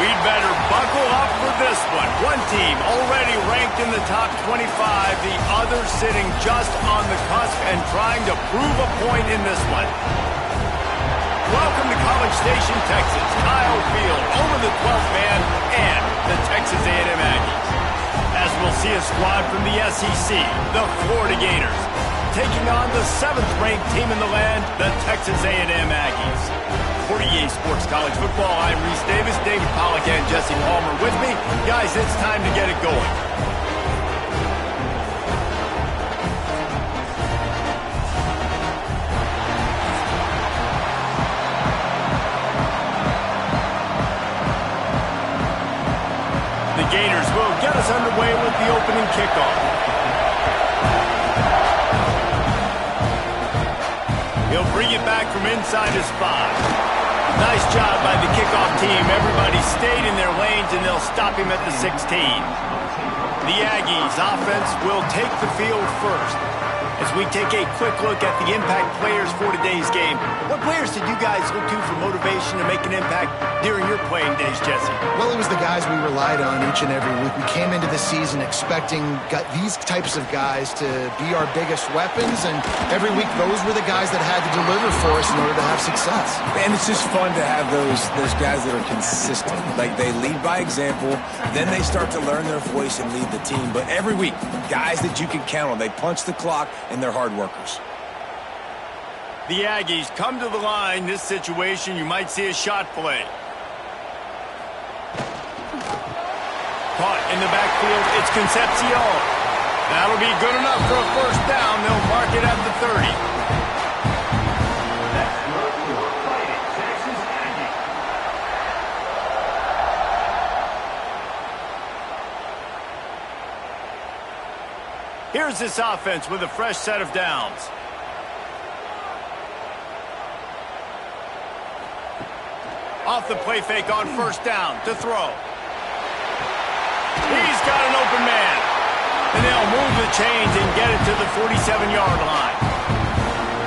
We'd better buckle up for this one. One team already ranked in the top 25, the other sitting just on the cusp and trying to prove a point in this one. Welcome to College Station, Texas. Kyle Field over the 12th man and the Texas A&M Aggies. As we'll see a squad from the SEC, the Florida Gators, taking on the 7th-ranked team in the land, the Texas A&M Aggies. For EA Sports College Football, I'm Reese Davis, David Pollack, and Jesse Palmer with me. Guys, it's time to get it going. The Gators will get us underway with the opening kickoff. He'll bring it back from inside his 5. Nice job by the kickoff team. Everybody stayed in their lanes, and they'll stop him at the 16. The Aggies offense will take the field first. As we take a quick look at the impact players for today's game, what players did you guys look to for motivation to make an impact during your playing days, Jesse? Well, it was the guys we relied on each and every week. We came into the season expecting these types of guys to be our biggest weapons, and every week those were the guys that had to deliver for us in order to have success. And it's just fun to have those guys that are consistent. Like, they lead by example, then they start to learn their voice and lead the team. But every week, guys that you can count on, they punch the clock, and they're hard workers. The Aggies come to the line. This situation, you might see a shot play. Caught in the backfield, it's Concepcion. That'll be good enough for a first down. They'll mark it at the 30. Here's this offense with a fresh set of downs. Off the play fake on first down to throw. He's got an open man. And they'll move the chains and get it to the 47-yard line.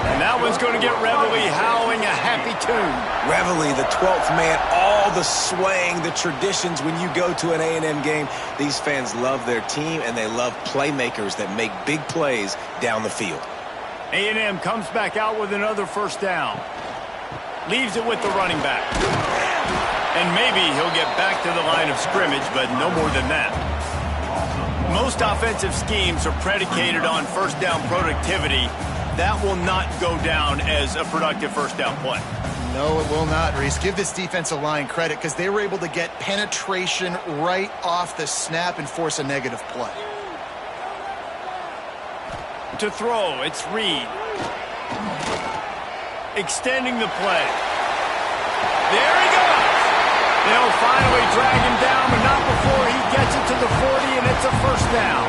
And that one's going to get Reveille howling a happy tune. Reveille, the 12th man, all the swaying, the traditions when you go to an A&M game. These fans love their team, and they love playmakers that make big plays down the field. A&M comes back out with another first down. Leaves it with the running back. And maybe he'll get back to the line of scrimmage, but no more than that. Most offensive schemes are predicated on first down productivity. That will not go down as a productive first down play. No, it will not, Reese. Give this defensive line credit because they were able to get penetration right off the snap and force a negative play. To throw, it's Reed. Extending the play. There he goes. They'll finally drag him down, but not before he gets it to the 40, and it's a first down.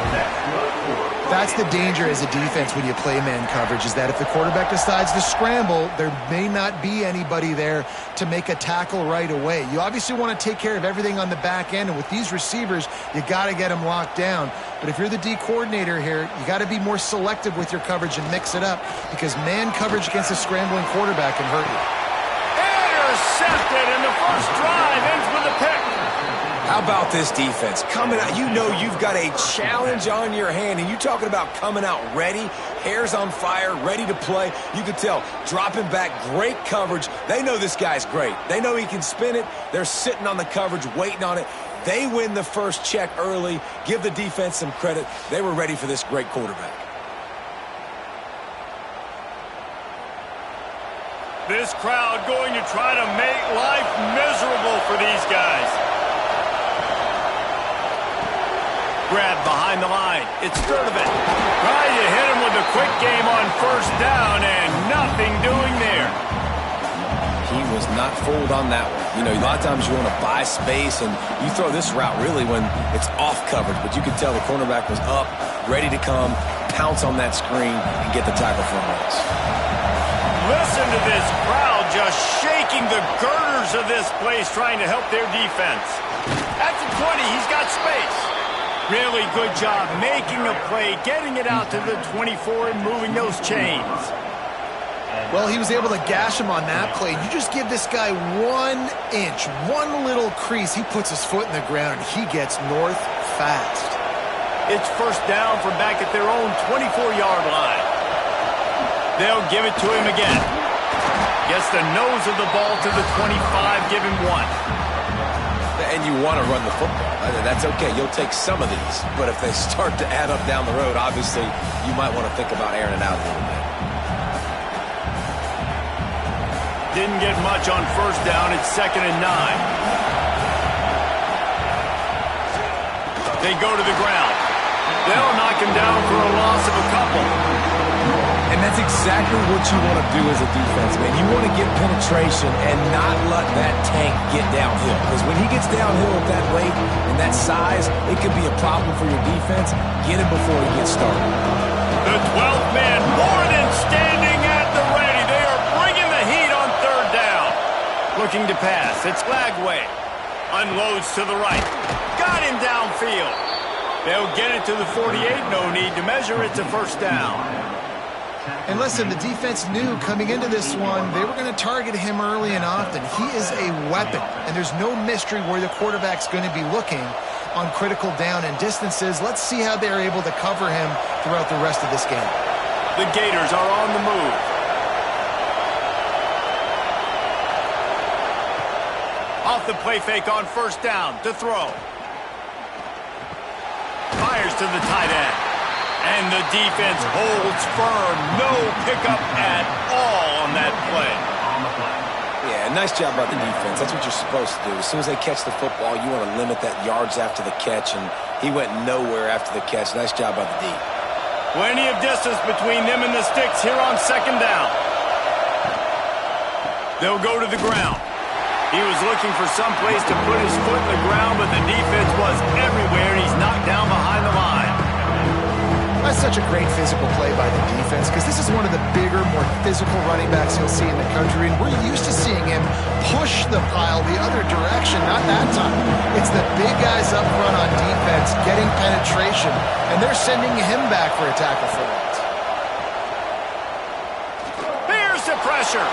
That's the danger as a defense when you play man coverage, is that if the quarterback decides to scramble, there may not be anybody there to make a tackle right away. You obviously want to take care of everything on the back end, and with these receivers, you got to get them locked down. But if you're the D coordinator here, you got to be more selective with your coverage and mix it up, because man coverage against a scrambling quarterback can hurt you. Intercepted, and the first drive ends with a pick. How about this defense? Coming out, you know you've got a challenge on your hand, and you're talking about coming out ready, hair's on fire, ready to play. You can tell, dropping back, great coverage. They know this guy's great. They know he can spin it. They're sitting on the coverage, waiting on it. They win the first check early. Give the defense some credit. They were ready for this great quarterback. This crowd going to try to make life miserable for these guys. Grab behind the line. It's Sturdivant. Trying to hit him with a quick game on first down, and nothing doing there. He was not fooled on that one. You know, a lot of times you want to buy space, and you throw this route really when it's off coverage, but you could tell the cornerback was up, ready to come, pounce on that screen, and get the tackle for a loss. Listen to this crowd just shaking the girders of this place, trying to help their defense. At the 20, he's got space. Really good job making a play, getting it out to the 24 and moving those chains. Well, he was able to gash him on that play. You just give this guy 1 inch, one little crease, he puts his foot in the ground, and he gets north fast. It's first down from back at their own 24-yard line. They'll give it to him again. Gets the nose of the ball to the 25, give him 1. And you want to run the football. That's okay. You'll take some of these. But if they start to add up down the road, obviously, you might want to think about airing it out a little bit. Didn't get much on first down. It's 2nd and 9. They go to the ground. They'll knock him down for a loss of a couple. And that's exactly what you want to do as a defense, man. You want to get penetration and not let that tank get downhill. Because when he gets downhill at that weight and that size, it could be a problem for your defense. Get him before he gets started. The 12th man more than standing at the ready. They are bringing the heat on third down. Looking to pass. It's Lagway. Unloads to the right. Got him downfield. They'll get it to the 48. No need to measure. It's a first down. And listen, the defense knew coming into this one, they were going to target him early and often. He is a weapon, and there's no mystery where the quarterback's going to be looking on critical down and distances. Let's see how they're able to cover him throughout the rest of this game. The Gators are on the move. Off the play fake on first down to throw. Fires to the tight end. And the defense holds firm. No pickup at all on that play. Yeah, nice job by the defense. That's what you're supposed to do. As soon as they catch the football, you want to limit that yards after the catch, and he went nowhere after the catch. Nice job by the D. Plenty of distance between them and the sticks here on second down. They'll go to the ground. He was looking for some place to put his foot in the ground, but the defense was everywhere, and he's knocked down behind the line. That's such a great physical play by the defense because this is one of the bigger, more physical running backs you'll see in the country, and we're used to seeing him push the pile the other direction. Not that time. It's the big guys up front on defense getting penetration, and they're sending him back for a tackle for it. Here's the pressure.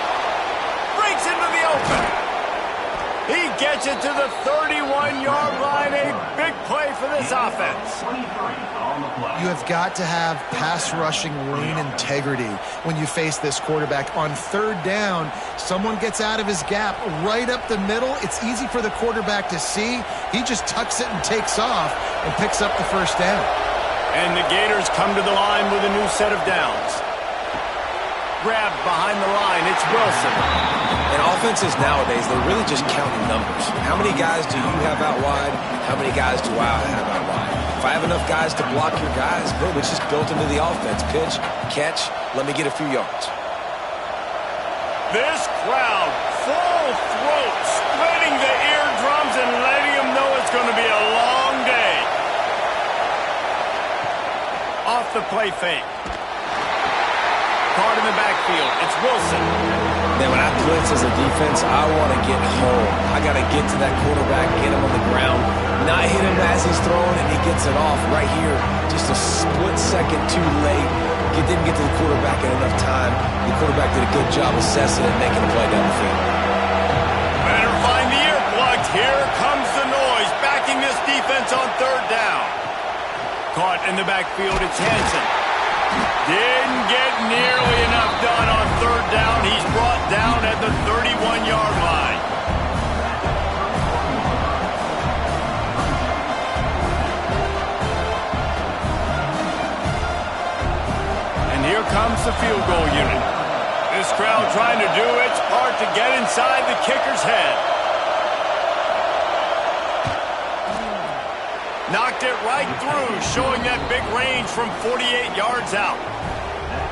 Breaks into the open. He gets it to the 31-yard line. A big play for this offense. You have got to have pass rushing lane integrity when you face this quarterback. On third down, someone gets out of his gap right up the middle. It's easy for the quarterback to see. He just tucks it and takes off and picks up the first down. And the Gators come to the line with a new set of downs. Grabbed behind the line, it's Wilson. And offenses nowadays, they're really just counting numbers. How many guys do you have out wide? How many guys do I have out wide? If I have enough guys to block your guys, boom, it's just built into the offense. Pitch, catch, let me get a few yards. This crowd, full throat, splitting the eardrums and letting them know it's going to be a long day. Off the play fake. Caught in the backfield. It's Wilson. Now, when I blitz as a defense, I want to get home. I got to get to that quarterback, get him on the ground, not hit him as he's throwing, and he gets it off right here. Just a split second too late. Didn't get to the quarterback in enough time. The quarterback did a good job assessing and making a play down the field. Better find the earplugs. Here comes the noise, backing this defense on third down. Caught in the backfield. It's Hansen. Didn't get nearly enough done on third down. He's brought down at the 31-yard line. And here comes the field goal unit. This crowd trying to do its part to get inside the kicker's head. Knocked it right through, showing that big range from 48 yards out.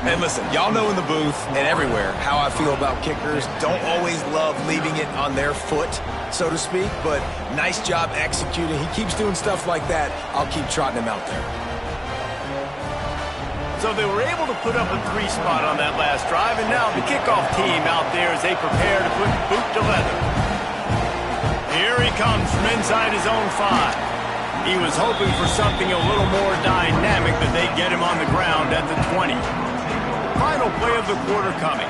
And listen, y'all know in the booth and everywhere how I feel about kickers. Don't always love leaving it on their foot, so to speak, but nice job executing. He keeps doing stuff like that. I'll keep trotting him out there. So they were able to put up a 3 spot on that last drive, and now the kickoff team out there as they prepare to put boot to leather. Here he comes from inside his own 5. He was hoping for something a little more dynamic, but they get him on the ground at the 20. Final play of the quarter coming.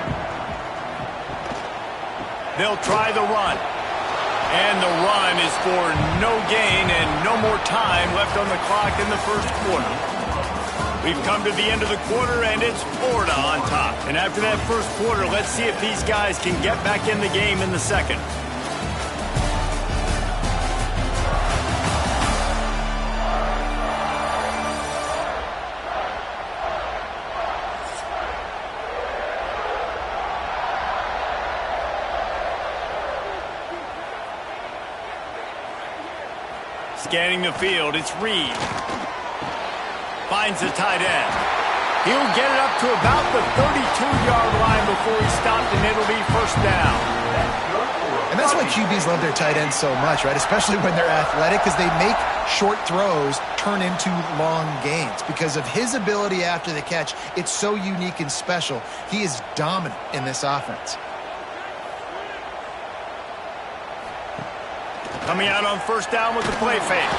They'll try the run. And the run is for no gain and no more time left on the clock in the first quarter. We've come to the end of the quarter, and it's Florida on top. And after that first quarter, let's see if these guys can get back in the game in the second. Scanning the field, it's Reed. Finds the tight end. He'll get it up to about the 32-yard line before he's stopped, and it'll be first down. And that's why QBs love their tight ends so much, right? Especially when they're athletic, because they make short throws turn into long gains. Because of his ability after the catch, it's so unique and special. He is dominant in this offense. Coming out on first down with the play fake.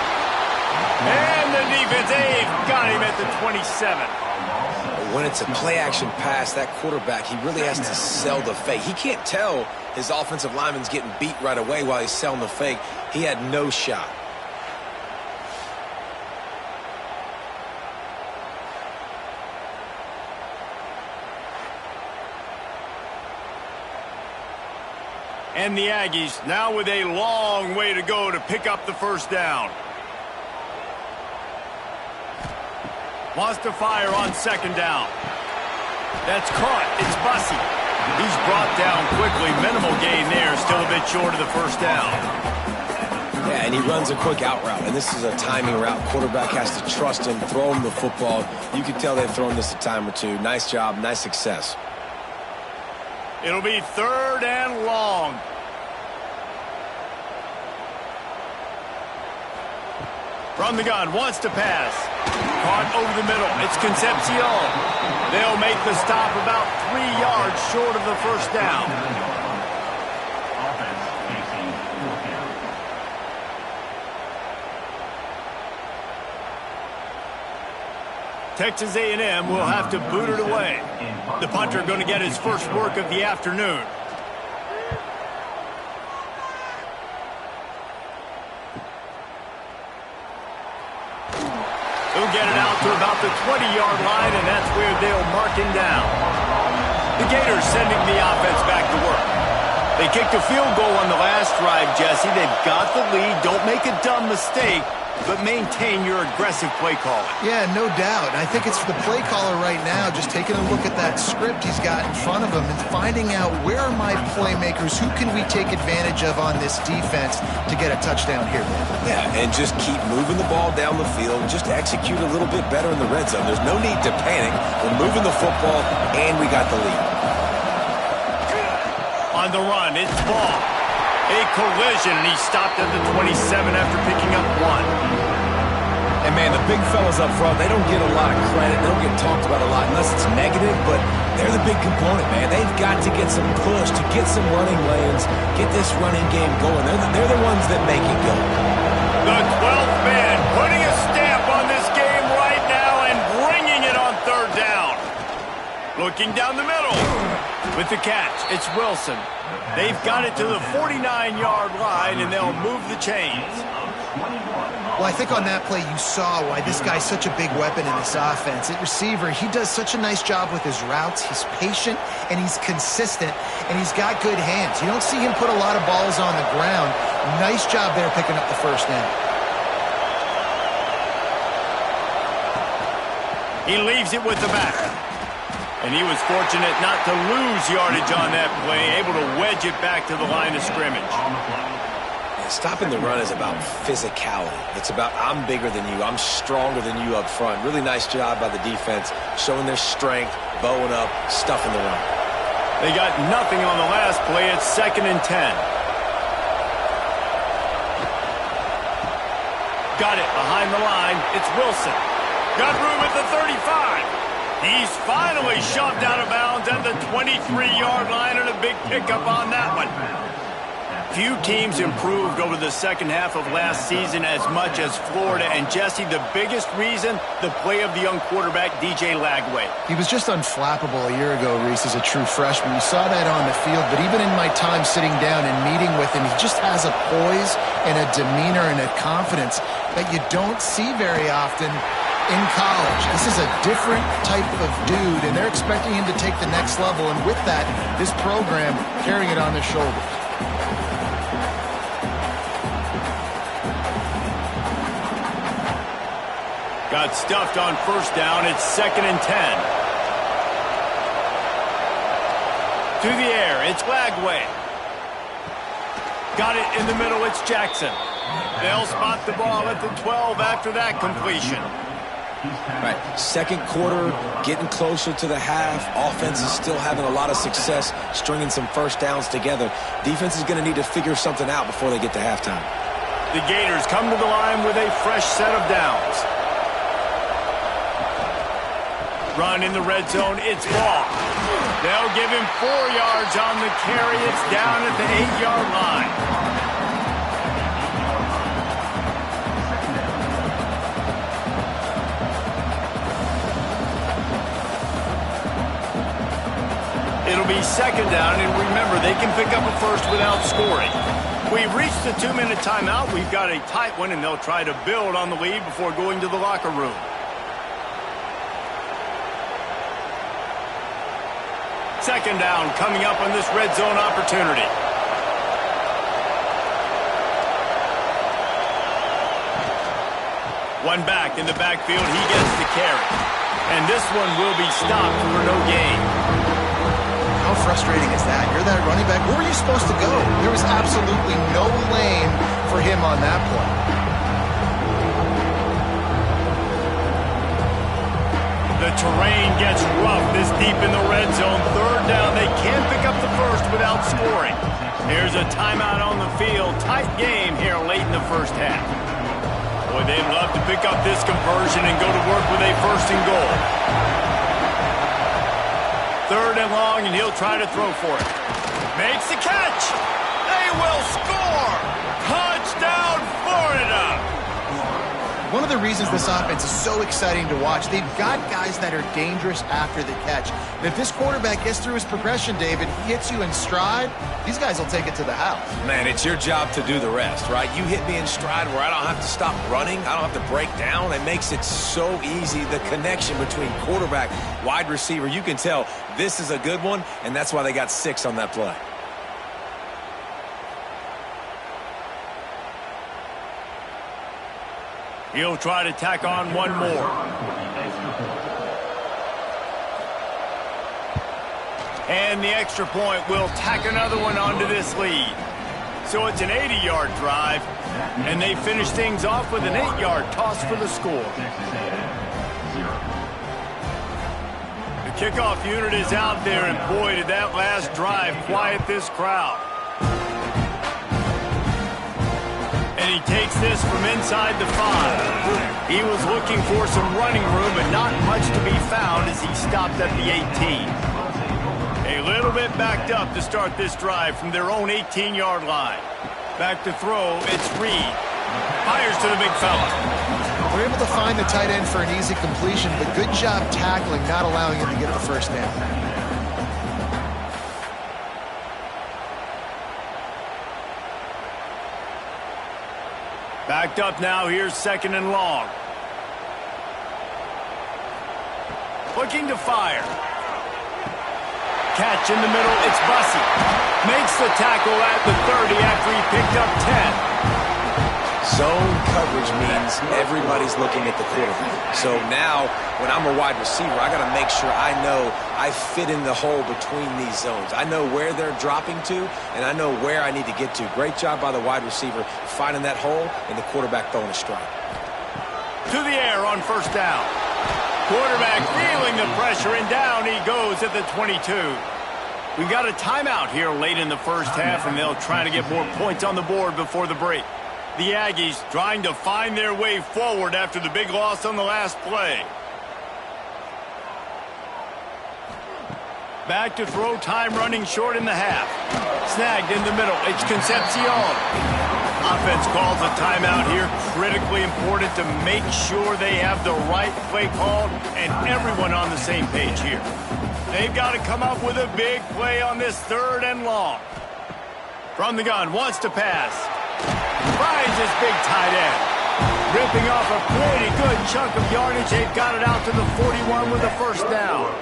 And the defense, they've got him at the 27. When it's a play-action pass, that quarterback, he really has to sell the fake. He can't tell his offensive lineman's getting beat right away while he's selling the fake. He had no shot. And the Aggies now with a long way to go to pick up the first down. Wants to fire on second down. That's caught. It's Bussey. He's brought down quickly. Minimal gain there. Still a bit short of the first down. Yeah, and he runs a quick out route. And this is a timing route. Quarterback has to trust him, throw him the football. You can tell they've thrown this a time or two. Nice job, nice success. It'll be third and long. From the gun, wants to pass. Caught over the middle. It's Concepcion. They'll make the stop about 3 yards short of the first down. Texas A&M will have to boot it away. The punter going to get his first work of the afternoon. He'll get it out to about the 20-yard line, and that's where they'll mark him down. The Gators sending the offense back to work. They kicked a field goal on the last drive, Jesse. They've got the lead. Don't make a dumb mistake, but maintain your aggressive play calling. Yeah, no doubt. And I think it's the play caller right now just taking a look at that script he's got in front of him and finding out where are my playmakers, who can we take advantage of on this defense to get a touchdown here, man. Yeah, and just keep moving the ball down the field. Just execute a little bit better in the red zone. There's no need to panic. We're moving the football, and we got the lead. On the run, it's Ball. A collision, and he stopped at the 27 after picking up 1. And, man, the big fellas up front, they don't get a lot of credit. They don't get talked about a lot unless it's negative, but they're the big component, man. They've got to get some push, to get some running lanes, get this running game going. They're the ones that make it go. The 12th man putting a stamp on this game right now and bringing it on third down. Looking down the middle. With the catch, it's Wilson. They've got it to the 49-yard line, and they'll move the chains. Well, I think on that play you saw why this guy's such a big weapon in this offense. At receiver, he does such a nice job with his routes. He's patient, and he's consistent, and he's got good hands. You don't see him put a lot of balls on the ground. Nice job there picking up the first down. He leaves it with the back. And he was fortunate not to lose yardage on that play, able to wedge it back to the line of scrimmage. Yeah, stopping the run is about physicality. It's about I'm bigger than you, I'm stronger than you up front. Really nice job by the defense, showing their strength, bowing up, stuffing the run. They got nothing on the last play. It's 2nd and 10. Got it behind the line. It's Wilson. Got room at the 35. He's finally shoved out of bounds at the 23-yard line, and a big pickup on that one. Few teams improved over the second half of last season as much as Florida. And, Jesse, the biggest reason, the play of the young quarterback, DJ Lagway. He was just unflappable a year ago, Reese, as a true freshman. We saw that on the field, but even in my time sitting down and meeting with him, he just has a poise and a demeanor and a confidence that you don't see very often in college. This is a different type of dude, and they're expecting him to take the next level. And with that, this program carrying it on their shoulders. Got stuffed on first down. It's 2nd and 10. To the air. It's Lagway. Got it in the middle. It's Jackson. They'll spot the ball at the 12 after that completion. Right. Second quarter, getting closer to the half. Offense is still having a lot of success stringing some first downs together. Defense is going to need to figure something out before they get to halftime. The Gators come to the line with a fresh set of downs. Run in the red zone. It's ball. They'll give him 4 yards on the carry. It's down at the 8-yard line. It'll be 2nd down, and remember, they can pick up a first without scoring. We've reached the 2-minute timeout. We've got a tight one, and they'll try to build on the lead before going to the locker room. 2nd down coming up on this red zone opportunity. One back in the backfield. He gets the carry. And this one will be stopped for no gain. How frustrating is that? You're that running back. Where were you supposed to go? There was absolutely no lane for him on that play. The terrain gets rough this deep in the red zone. 3rd down. They can't pick up the first without scoring. Here's a timeout on the field. Tight game here late in the first half. Boy, they'd love to pick up this conversion and go to work with a 1st and goal. 3rd and long, and he'll try to throw for it. Makes the catch. They will score. Touchdown, Florida. One of the reasons this offense is so exciting to watch, they've got guys that are dangerous after the catch. And if this quarterback gets through his progression, David, he hits you in stride, these guys will take it to the house. Man, it's your job to do the rest, right? You hit me in stride where I don't have to stop running. I don't have to break down. It makes it so easy. The connection between quarterback, wide receiver, you can tell this is a good one, and that's why they got 6 on that play. He'll try to tack on one more. And the extra point will tack another one onto this lead. So it's an 80-yard drive, and they finish things off with an 8-yard toss for the score. The kickoff unit is out there, and boy, did that last drive quiet this crowd. And he takes this from inside the 5. He was looking for some running room, but not much to be found as he stopped at the 18. A little bit backed up to start this drive from their own 18-yard line. Back to throw, it's Reed. Fires to the big fella. We're able to find the tight end for an easy completion, but good job tackling, not allowing him to get the first down. Backed up now, here's 2nd and long. Looking to fire. Catch in the middle, it's Bussey. Makes the tackle at the 30 after he picked up 10. Zone coverage means everybody's looking at the quarterback. So now, when I'm a wide receiver, I got to make sure I know I fit in the hole between these zones. I know where they're dropping to, and I know where I need to get to. Great job by the wide receiver finding that hole, and the quarterback throwing a strike. To the air on 1st down. Quarterback feeling the pressure, and down he goes at the 22. We've got a timeout here late in the first half, and they'll try to get more points on the board before the break. The Aggies trying to find their way forward after the big loss on the last play. Back to throw, time running short in the half. snagged in the middle. It's Concepcion. Offense calls a timeout here. Critically important to make sure they have the right play called and everyone on the same page here. They've got to come up with a big play on this 3rd and long. From the gun, wants to pass. Finds his big tight end. Ripping off a pretty good chunk of yardage. They've got it out to the 41 with a first down.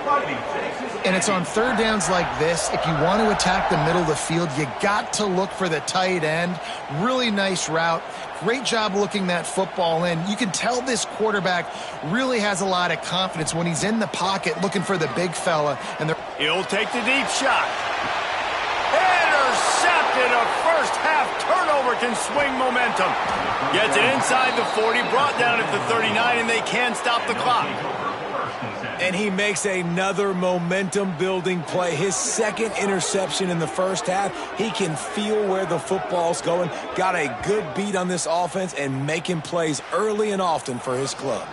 And it's on 3rd downs like this. If you want to attack the middle of the field, you got to look for the tight end. Really nice route. Great job looking that football in. You can tell this quarterback really has a lot of confidence when he's in the pocket looking for the big fella. And he'll take the deep shot. Intercepted. A first-half turnover can swing momentum. Gets it inside the 40, brought down at the 39, and they can't stop the clock. And he makes another momentum-building play. His 2nd interception in the first half. He can feel where the football's going. Got a good beat on this offense and making plays early and often for his club.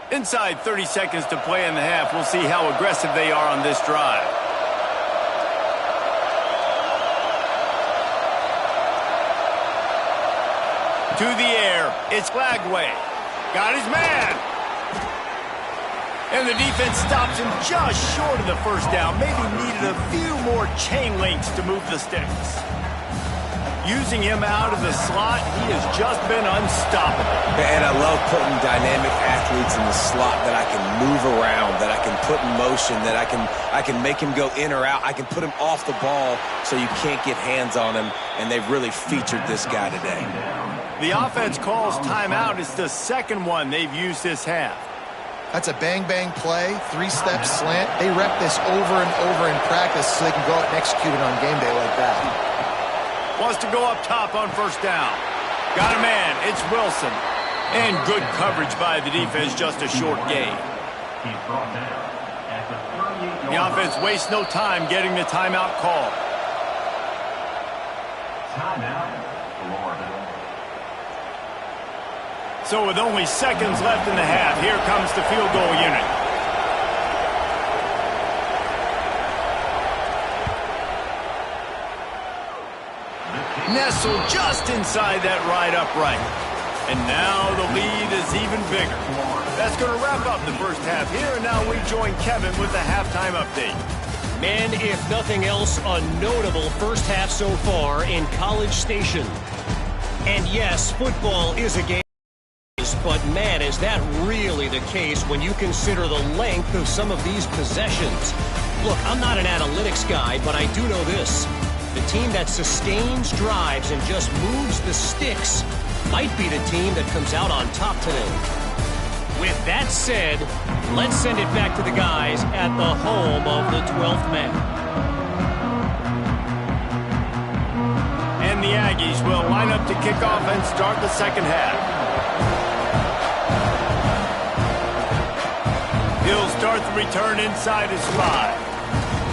Inside 30 seconds to play in the half. We'll see how aggressive they are on this drive. To the air, it's Lagway. Got his man. And the defense stops him just short of the first down. Maybe needed a few more chain links to move the sticks. Using him out of the slot, he has just been unstoppable. And I love putting dynamic athletes in the slot that I can move around, that I can put in motion, that I can make him go in or out. I can put him off the ball so you can't get hands on him, and they've really featured this guy today. The offense calls timeout. It's the 2nd one they've used this half. That's a bang-bang play, 3-step slant. They rep this over and over in practice so they can go out and execute it on game day like that. Wants to go up top on first down. Got a man. It's Wilson. And good coverage by the defense, just a short gain. The offense wastes no time getting the timeout call. So with only seconds left in the half, here comes the field goal unit. Nestled just inside that right upright. And now the lead is even bigger. That's going to wrap up the first half here, and now we join Kevin with the halftime update. Man, if nothing else, a notable first half so far in College Station. And yes, football is a game, but man, is that really the case when you consider the length of some of these possessions. Look, I'm not an analytics guy, but I do know this. The team that sustains drives and just moves the sticks might be the team that comes out on top today. With that said, let's send it back to the guys at the home of the 12th man. And the Aggies will line up to kick off and start the second half. He'll start the return inside his 5.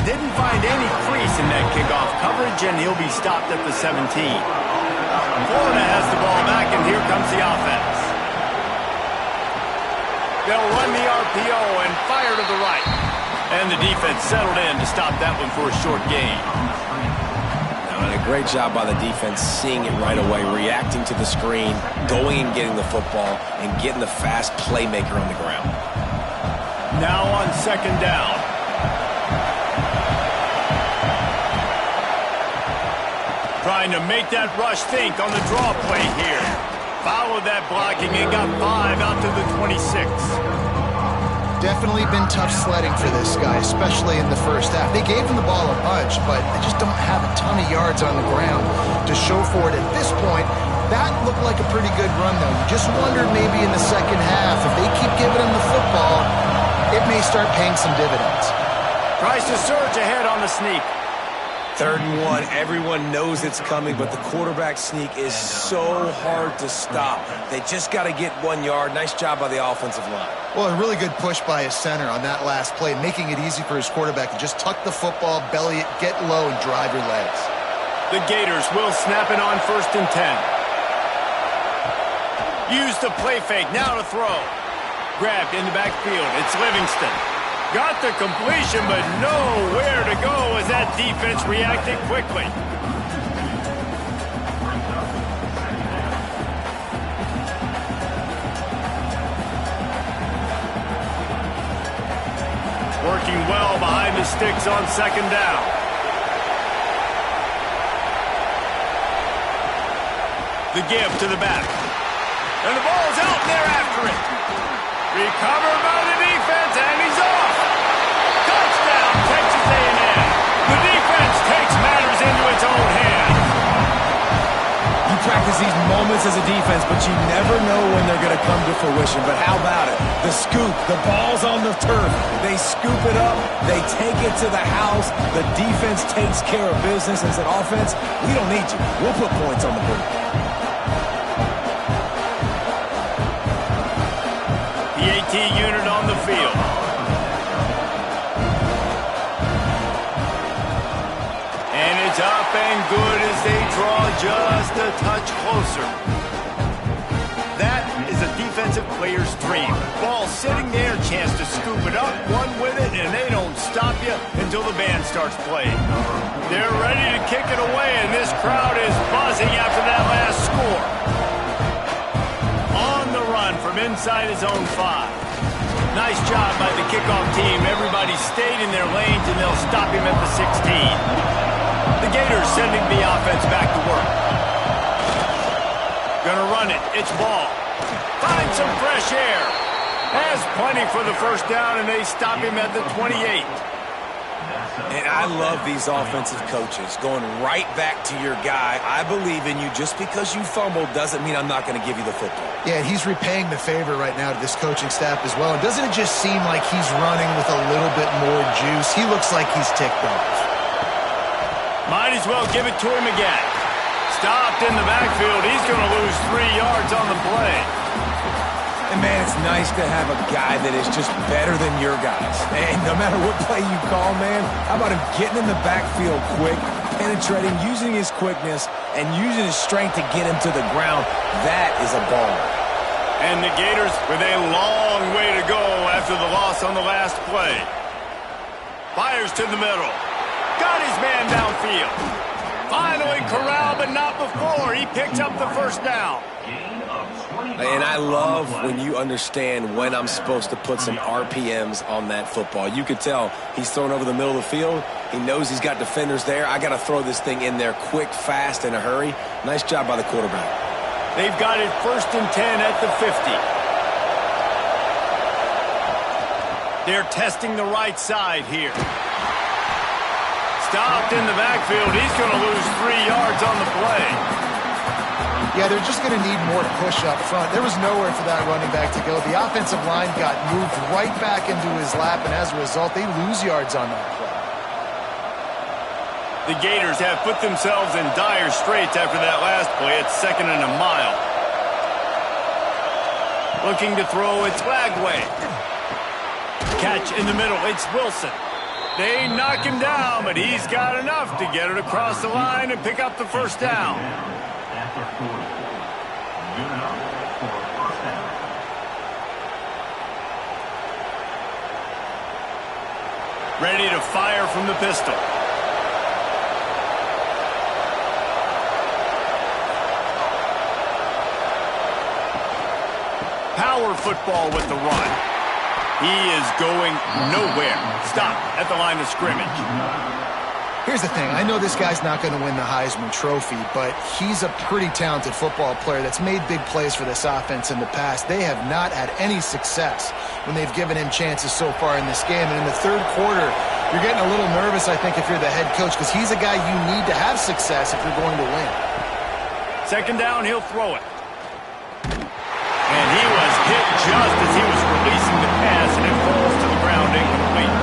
Didn't find any crease in that kickoff coverage, and he'll be stopped at the 17. Florida has the ball back, and here comes the offense. They'll run the RPO and fire to the right. And the defense settled in to stop that one for a short gain. And a great job by the defense seeing it right away, reacting to the screen, going and getting the football, and getting the fast playmaker on the ground. Now on second down. Trying to make that rush think on the draw play here. Followed that blocking and got 5 out to the 26. Definitely been tough sledding for this guy, especially in the first half. They gave him the ball a bunch, but they just don't have a ton of yards on the ground to show for it at this point. That looked like a pretty good run, though. You just wondered maybe in the second half, if they keep giving him the football, it may start paying some dividends. Tries to surge ahead on the sneak. 3rd and 1, everyone knows it's coming, but the quarterback sneak is so hard to stop. They just got to get 1 yard. Nice job by the offensive line. Well, a really good push by his center on that last play, making it easy for his quarterback to just tuck the football, belly it, get low, and drive your legs. The Gators will snap it on 1st and 10. Use the play fake, now to throw. Grabbed in the backfield. It's Livingston. Got the completion, but nowhere to go as that defense reacted quickly. Working well behind the sticks on second down. The give to the back. And the ball's out, and they're after it. Recovered by the defense, and he's off. Touchdown, Texas A&M. The defense takes matters into its own hands. You practice these moments as a defense, but you never know when they're going to come to fruition. But how about it? The scoop, the ball's on the turf. They scoop it up. They take it to the house. The defense takes care of business and said, offense, we don't need you. We'll put points on the board. The AT unit on the field. And it's up and good as they draw just a touch closer. That is a defensive player's dream. Ball sitting there, chance to scoop it up, one with it, and they don't stop you until the band starts playing. They're ready to kick it away, and this crowd is buzzing after that last score. On the run from inside his own 5. Nice job by the kickoff team. Everybody stayed in their lanes, and they'll stop him at the 16. The Gators sending the offense back to work. Gonna run it. It's Ball. Find some fresh air. Has plenty for the first down, and they stop him at the 28. And I love these offensive coaches going right back to your guy. I believe in you. Just because you fumbled doesn't mean I'm not going to give you the football. Yeah, he's repaying the favor right now to this coaching staff as well. And doesn't it just seem like he's running with a little bit more juice? He looks like he's ticked off. Might as well give it to him again. Stopped in the backfield. He's going to lose 3 yards on the play. And, man, it's nice to have a guy that is just better than your guys. And no matter what play you call, man, how about him getting in the backfield quick, penetrating, using his quickness, and using his strength to get him to the ground? That is a baller. And the Gators with a long way to go after the loss on the last play. Fires to the middle. Got his man downfield. Finally corralled, but not before. He picks up the first down. And I love when you understand when I'm supposed to put some RPMs on that football. You could tell he's thrown over the middle of the field. He knows he's got defenders there. I got to throw this thing in there quick, fast, in a hurry. Nice job by the quarterback. They've got it 1st and 10 at the 50. They're testing the right side here. Stopped in the backfield. He's going to lose 3 yards on the play. Yeah, they're just going to need more push up front. There was nowhere for that running back to go. The offensive line got moved right back into his lap, and as a result, they lose yards on that play. The Gators have put themselves in dire straits after that last play. It's 2nd and a mile. Looking to throw, it's Lagway. Catch in the middle, it's Wilson. They knock him down, but he's got enough to get it across the line and pick up the first down. Ready to fire from the pistol. Power football with the run. He is going nowhere. Stop at the line of scrimmage. Here's the thing. I know this guy's not going to win the Heisman Trophy, but he's a pretty talented football player that's made big plays for this offense in the past. They have not had any success when they've given him chances so far in this game. And in the 3rd quarter, you're getting a little nervous, I think, if you're the head coach, because he's a guy you need to have success if you're going to win. 2nd down, he'll throw it. And he was hit just as he was releasing the pass, and it falls to the ground incomplete.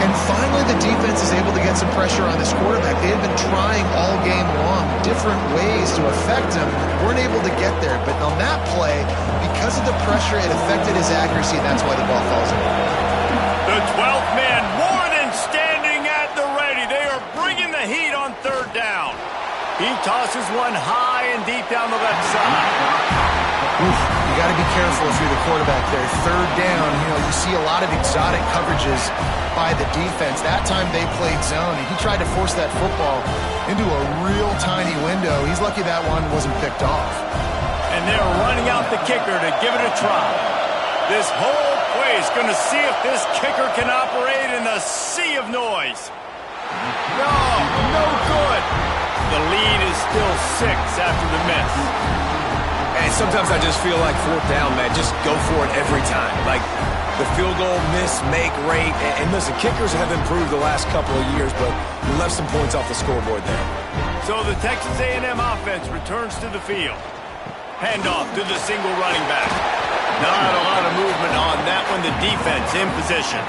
And finally, the defense is able to get some pressure on this quarterback. They had been trying all game long different ways to affect him. Weren't able to get there. But on that play, because of the pressure, it affected his accuracy, and that's why the ball falls in. The 12th man more than standing at the ready. They are bringing the heat on 3rd down. He tosses one high and deep down the left side. Oof, you got to be careful if you're the quarterback there. Third down, you see a lot of exotic coverages by the defense. That time they played zone, and he tried to force that football into a real tiny window. He's lucky that one wasn't picked off. And they're running out the kicker to give it a try. This whole play is going to see if this kicker can operate in a sea of noise. No good. The lead is still 6 after the miss. And sometimes I just feel like fourth down, man, just go for it every time. Like the field goal miss, make rate. And listen, kickers have improved the last couple of years, but we left some points off the scoreboard there. So the Texas A&M offense returns to the field. Handoff to the single running back. Not a lot of movement on that one. The defense in position.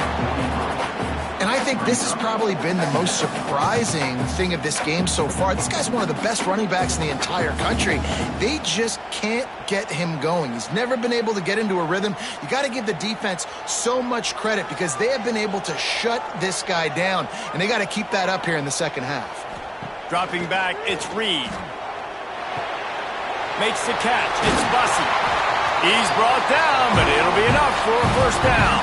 And I think this has probably been the most surprising thing of this game so far. This guy's one of the best running backs in the entire country. They just can't get him going. He's never been able to get into a rhythm. You got to give the defense so much credit because they have been able to shut this guy down, and they got to keep that up here in the second half. Dropping back, it's Reed. Makes the catch. It's Bussey. He's brought down, but it'll be enough for a first down.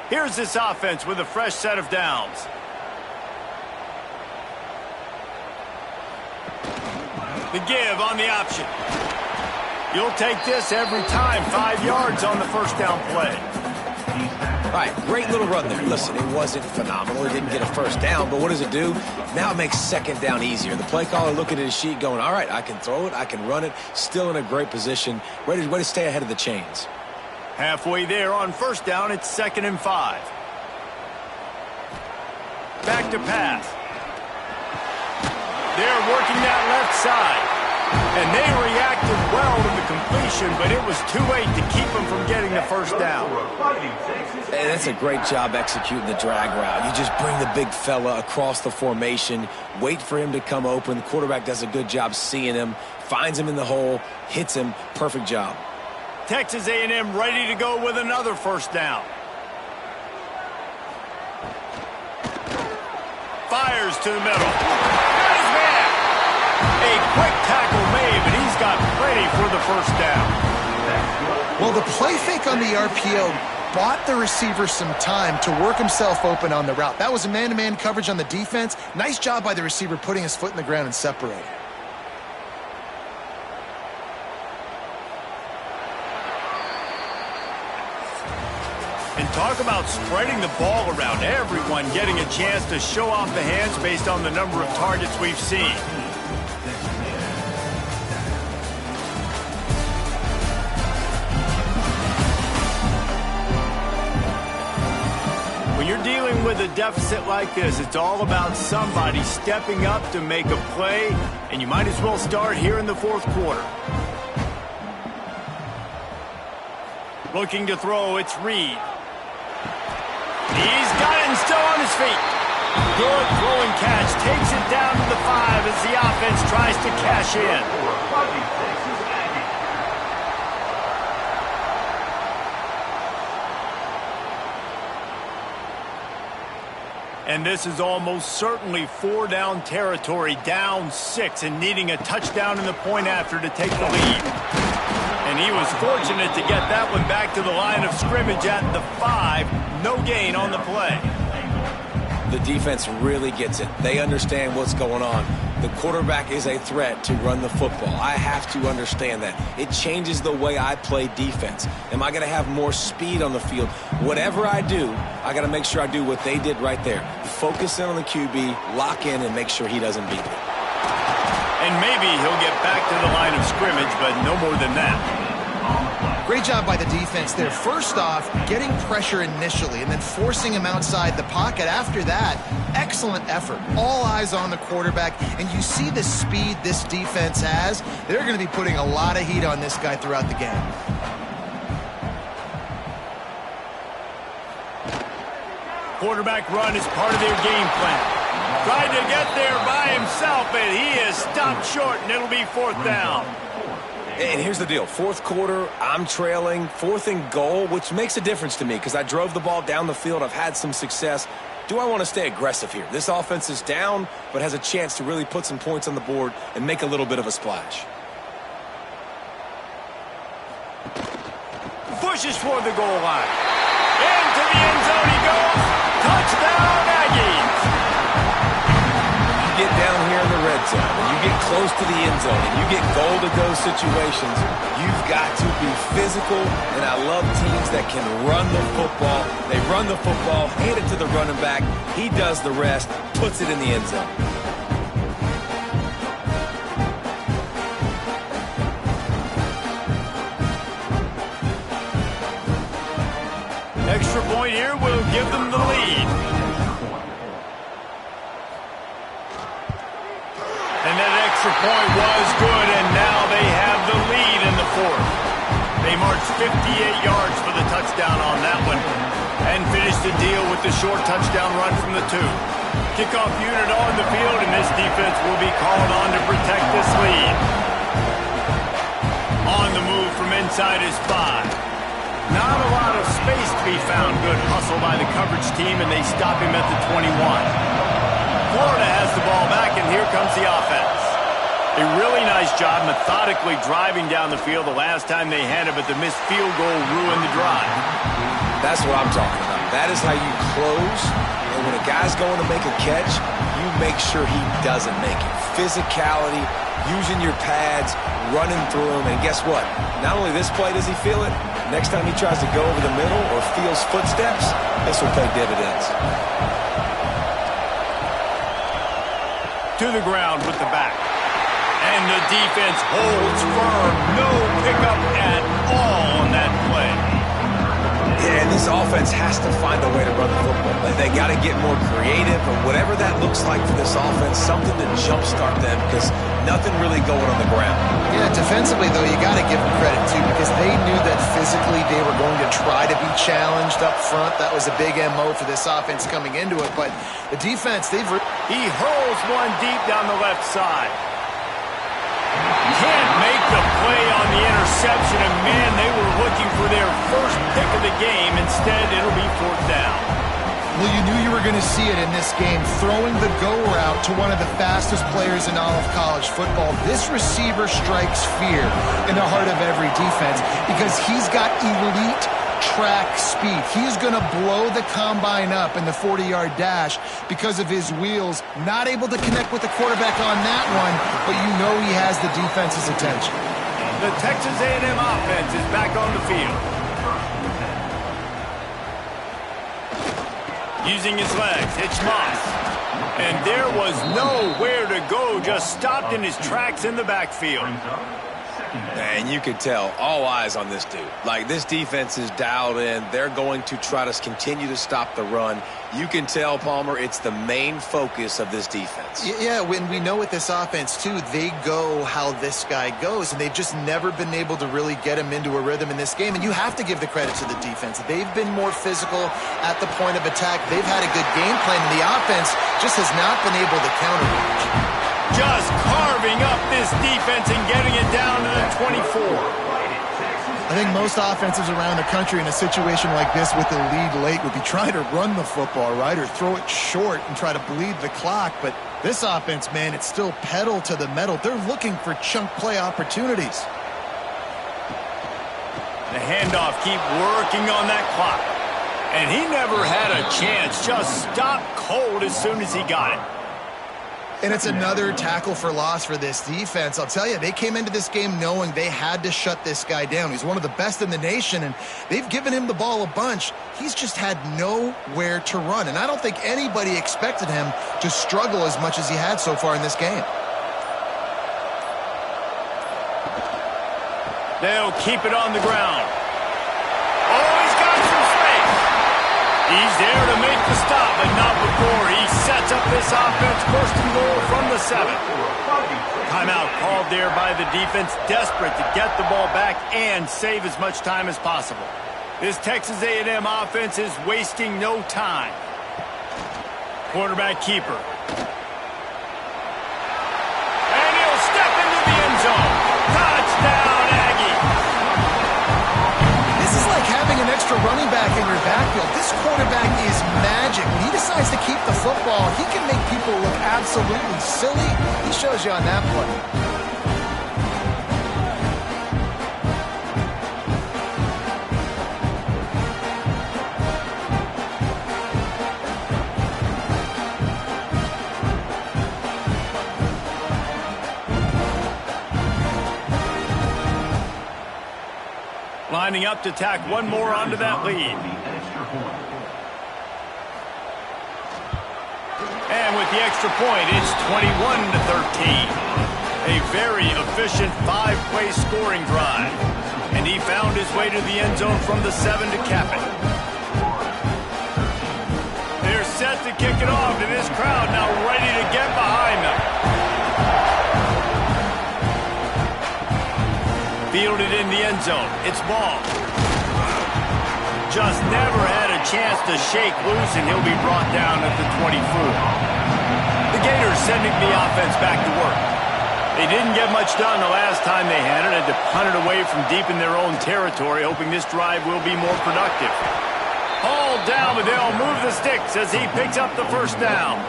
Here's this offense with a fresh set of downs. The give on the option. You'll take this every time. 5 yards on the first down play. All right, great little run there. Listen, it wasn't phenomenal. It didn't get a first down, but what does it do? Now it makes second down easier. The play caller looking at his sheet going, all right, I can throw it, I can run it, still in a great position, ready to stay ahead of the chains. Halfway there on first down, it's 2nd and 5. Back to pass. They're working that left side. And they reacted well to the completion, but it was too late to keep them from getting the first down. And that's a great job executing the drag route. You just bring the big fella across the formation, wait for him to come open. The quarterback does a good job seeing him, finds him in the hole, hits him. Perfect job. Texas A&M ready to go with another first down. Fires to the middle. Got his man. A quick tackle made, but he's got plenty for the first down. Well, the play fake on the RPO bought the receiver some time to work himself open on the route. That was a man-to-man coverage on the defense. Nice job by the receiver putting his foot in the ground and separating. And talk about spreading the ball around. Everyone getting a chance to show off the hands based on the number of targets we've seen. When you're dealing with a deficit like this, it's all about somebody stepping up to make a play, and you might as well start here in the fourth quarter. Looking to throw, it's Reed. He's got it and still on his feet. Good throwing catch. Takes it down to the 5 as the offense tries to cash in. And this is almost certainly 4-down territory, down 6 and needing a touchdown in the point after to take the lead. And he was fortunate to get that one back to the line of scrimmage at the 5. No gain on the play. The defense really gets it. They understand what's going on. The quarterback is a threat to run the football. I have to understand that. It changes the way I play defense. Am I going to have more speed on the field? Whatever I do, I got to make sure I do what they did right there. Focus in on the QB, lock in, and make sure he doesn't beat me. And maybe he'll get back to the line of scrimmage, but no more than that. Great job by the defense there. First off, getting pressure initially and then forcing him outside the pocket. After that, excellent effort. All eyes on the quarterback, and you see the speed this defense has. They're going to be putting a lot of heat on this guy throughout the game. Quarterback run is part of their game plan. Tried to get there by himself, but he is stopped short, and it'll be 4th down. And here's the deal. Fourth quarter, I'm trailing. Fourth and goal, which makes a difference to me because I drove the ball down the field. I've had some success. Do I want to stay aggressive here? This offense is down, but has a chance to really put some points on the board and make a little bit of a splash. Pushes for the goal line. Into the end zone he goes. Touchdown, Aggies. You get down here in the red zone, and you get close to the end zone, and you get goal-to-go situations, you've got to be physical, and I love teams that can run the football. They run the football, hand it to the running back, he does the rest, puts it in the end zone. Extra point here will give them the lead. And that extra point was good, and now they have the lead in the fourth. They marched 58 yards for the touchdown on that one and finished the deal with the short touchdown run from the 2. Kickoff unit on the field, and this defense will be called on to protect this lead. On the move from inside is 5. Not a lot of space to be found. Good hustle by the coverage team, and they stop him at the 21. Florida has the ball back, and here comes the offense. A really nice job methodically driving down the field the last time they had it, but the missed field goal ruined the drive. That's what I'm talking about. That is how you close, and when a guy's going to make a catch, you make sure he doesn't make it. Physicality, using your pads, running through them, and guess what? Not only this play does he feel it, next time he tries to go over the middle or feels footsteps, this will pay dividends. To the ground with the back. And the defense holds firm. No pickup at all on that play. Yeah, and this offense has to find a way to run the football. They got to get more creative, or whatever that looks like for this offense, something to jumpstart them, because nothing really going on the ground. Yeah, defensively, though, you got to give them credit, too, because they knew that physically they were going to try to be challenged up front. That was a big MO for this offense coming into it. But the defense, he hurls one deep down the left side. Can't make the play on the interception, and man, they were looking for their first pick of the game. Instead, it'll be 4th down. Well, you knew you were going to see it in this game, throwing the go route to one of the fastest players in all of college football. This receiver strikes fear in the heart of every defense because he's got elite track speed. He's going to blow the combine up in the 40-yard dash because of his wheels. Not able to connect with the quarterback on that one, but you know he has the defense's attention. The Texas A&M offense is back on the field. Using his legs, it's Moss. And there was nowhere to go, just stopped in his tracks in the backfield. And you could tell, all eyes on this dude. Like, this defense is dialed in. They're going to try to continue to stop the run. You can tell, Palmer, it's the main focus of this defense. Yeah, when we know with this offense, too, they go how this guy goes, and they've just never been able to really get him into a rhythm in this game. And you have to give the credit to the defense. They've been more physical at the point of attack. They've had a good game plan, and the offense just has not been able to counter. Just carving up this defense and getting it down to the 24. I think most offenses around the country in a situation like this with the lead late would be trying to run the football, right, or throw it short and try to bleed the clock. But this offense, man, it's still pedal to the metal. They're looking for chunk play opportunities. The handoff, keep working on that clock. And he never had a chance, just stopped cold as soon as he got it. And it's another tackle for loss for this defense. I'll tell you, they came into this game knowing they had to shut this guy down. He's one of the best in the nation, and they've given him the ball a bunch. He's just had nowhere to run, and I don't think anybody expected him to struggle as much as he had so far in this game. They'll keep it on the ground. Oh, he's got some space. He's there to make the stop, but not before he sets up this offense. First and goal from the 7. Timeout called there by the defense, desperate to get the ball back and save as much time as possible. This Texas A&M offense is wasting no time. Quarterback keeper. And he'll step into the end zone. Touchdown, extra running back in your backfield. This quarterback is magic. When he decides to keep the football, he can make people look absolutely silly. He shows you on that play. Lining up to tack one more onto that lead. And with the extra point, it's 21-13. A very efficient 5-play scoring drive. And he found his way to the end zone from the 7 to cap it. They're set to kick it off, and this crowd now ready to get behind them. Fielded in the end zone. It's ball. Just never had a chance to shake loose, and he'll be brought down at the 24. The Gators sending the offense back to work. They didn't get much done the last time they had it, and to punt it away from deep in their own territory, hoping this drive will be more productive. Hauled down, but they'll move the sticks as he picks up the first down.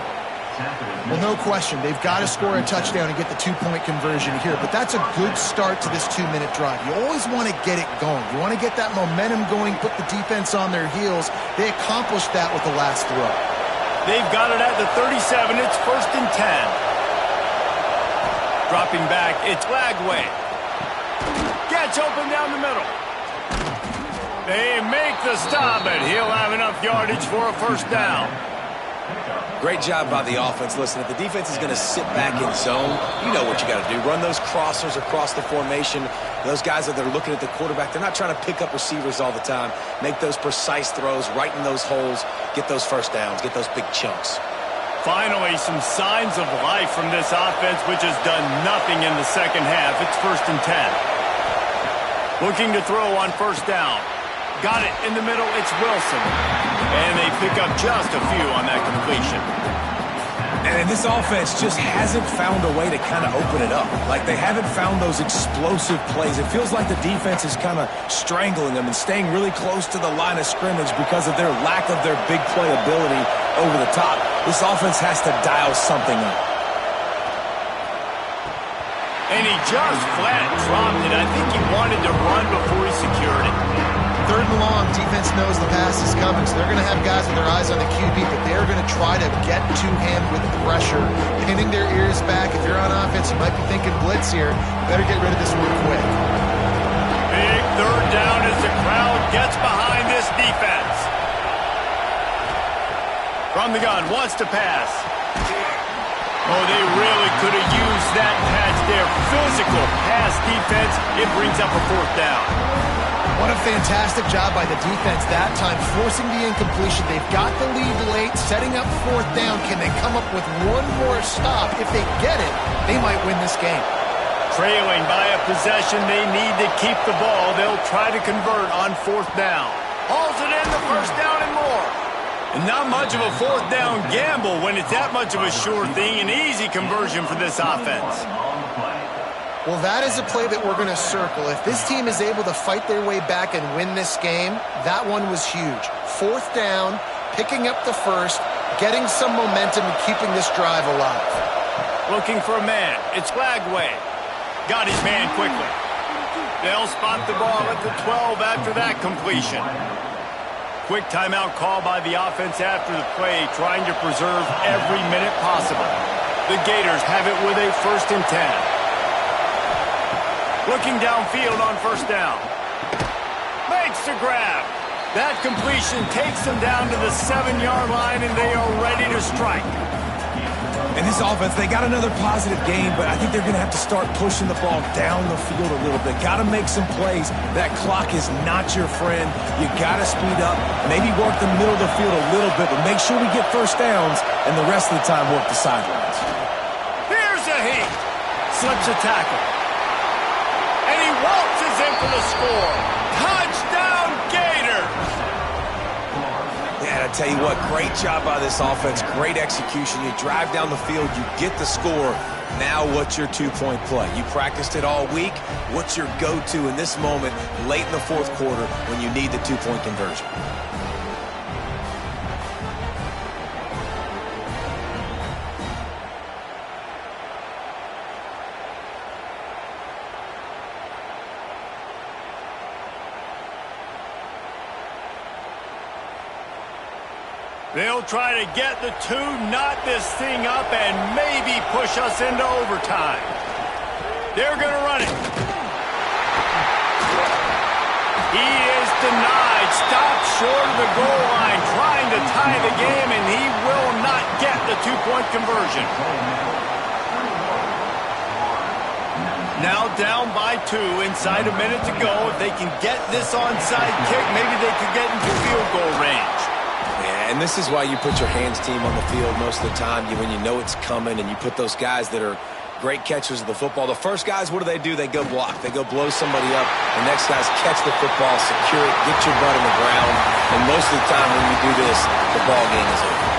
Well, no question. They've got to score a touchdown and get the two-point conversion here, but that's a good start to this 2-minute drive. You always want to get it going. You want to get that momentum going, put the defense on their heels. They accomplished that with the last throw. They've got it at the 37. It's 1st and 10. Dropping back, it's Lagway. Gets open down the middle. They make the stop, and he'll have enough yardage for a first down. Great job by the offense. Listen, if the defense is going to sit back in zone, you know what you got to do. Run those crossers across the formation. Those guys that are looking at the quarterback, they're not trying to pick up receivers all the time. Make those precise throws, right in those holes, get those first downs, get those big chunks. Finally, some signs of life from this offense, which has done nothing in the second half. It's 1st and 10. Looking to throw on first down. Got it in the middle, it's Wilson. And they pick up just a few on that completion. And this offense just hasn't found a way to kind of open it up. Like, they haven't found those explosive plays. It feels like the defense is kind of strangling them and staying really close to the line of scrimmage because of their lack of their big play ability over the top. This offense has to dial something up. And he just flat dropped it. I think he wanted to run before he secured it. 3rd and long, defense knows the pass is coming, so they're going to have guys with their eyes on the QB, but they're going to try to get to him with pressure, pinning their ears back. If you're on offense, you might be thinking blitz here. Better get rid of this one quick. Big 3rd down as the crowd gets behind this defense. From the gun, wants to pass. Oh, they really could have used that patch there. Physical pass defense. It brings up a 4th down. What a fantastic job by the defense that time, forcing the incompletion. They've got the lead late, setting up 4th down. Can they come up with one more stop? If they get it, they might win this game. Trailing by a possession, they need to keep the ball. They'll try to convert on 4th down. Hauls it in, the first down and more. And not much of a 4th down gamble when it's that much of a sure thing. An easy conversion for this offense. Well, that is a play that we're going to circle. If this team is able to fight their way back and win this game, that one was huge. 4th down, picking up the first, getting some momentum and keeping this drive alive. Looking for a man. It's Lagway. Got his man quickly. They'll spot the ball at the 12 after that completion. Quick timeout call by the offense after the play, trying to preserve every minute possible. The Gators have it with a 1st and 10. Looking downfield on first down. Makes the grab. That completion takes them down to the 7-yard line, and they are ready to strike. And this offense, they got another positive game, but I think they're going to have to start pushing the ball down the field a little bit. Got to make some plays. That clock is not your friend. You got to speed up, maybe work the middle of the field a little bit, but make sure we get first downs, and the rest of the time work the sidelines. Here's a heat. Slips a tackle. And he waltzes in for the score. Touchdown, Gators! Yeah, a tell you what, great job by this offense, great execution. You drive down the field, you get the score. Now what's your two-point play? You practiced it all week. What's your go-to in this moment late in the fourth quarter when you need the two-point conversion? They'll try to get the two, knot this thing up, and maybe push us into overtime. They're going to run it. He is denied, stopped short of the goal line, trying to tie the game, and he will not get the two-point conversion. Now down by 2, inside a minute to go. If they can get this onside kick, maybe they could get into field goal range. Yeah, and this is why you put your hands team on the field most of the time when you know it's coming, and you put those guys that are great catchers of the football. The first guys, what do? They go block. They go blow somebody up. The next guys catch the football, secure it, get your butt in the ground. And most of the time when you do this, the ball game is over.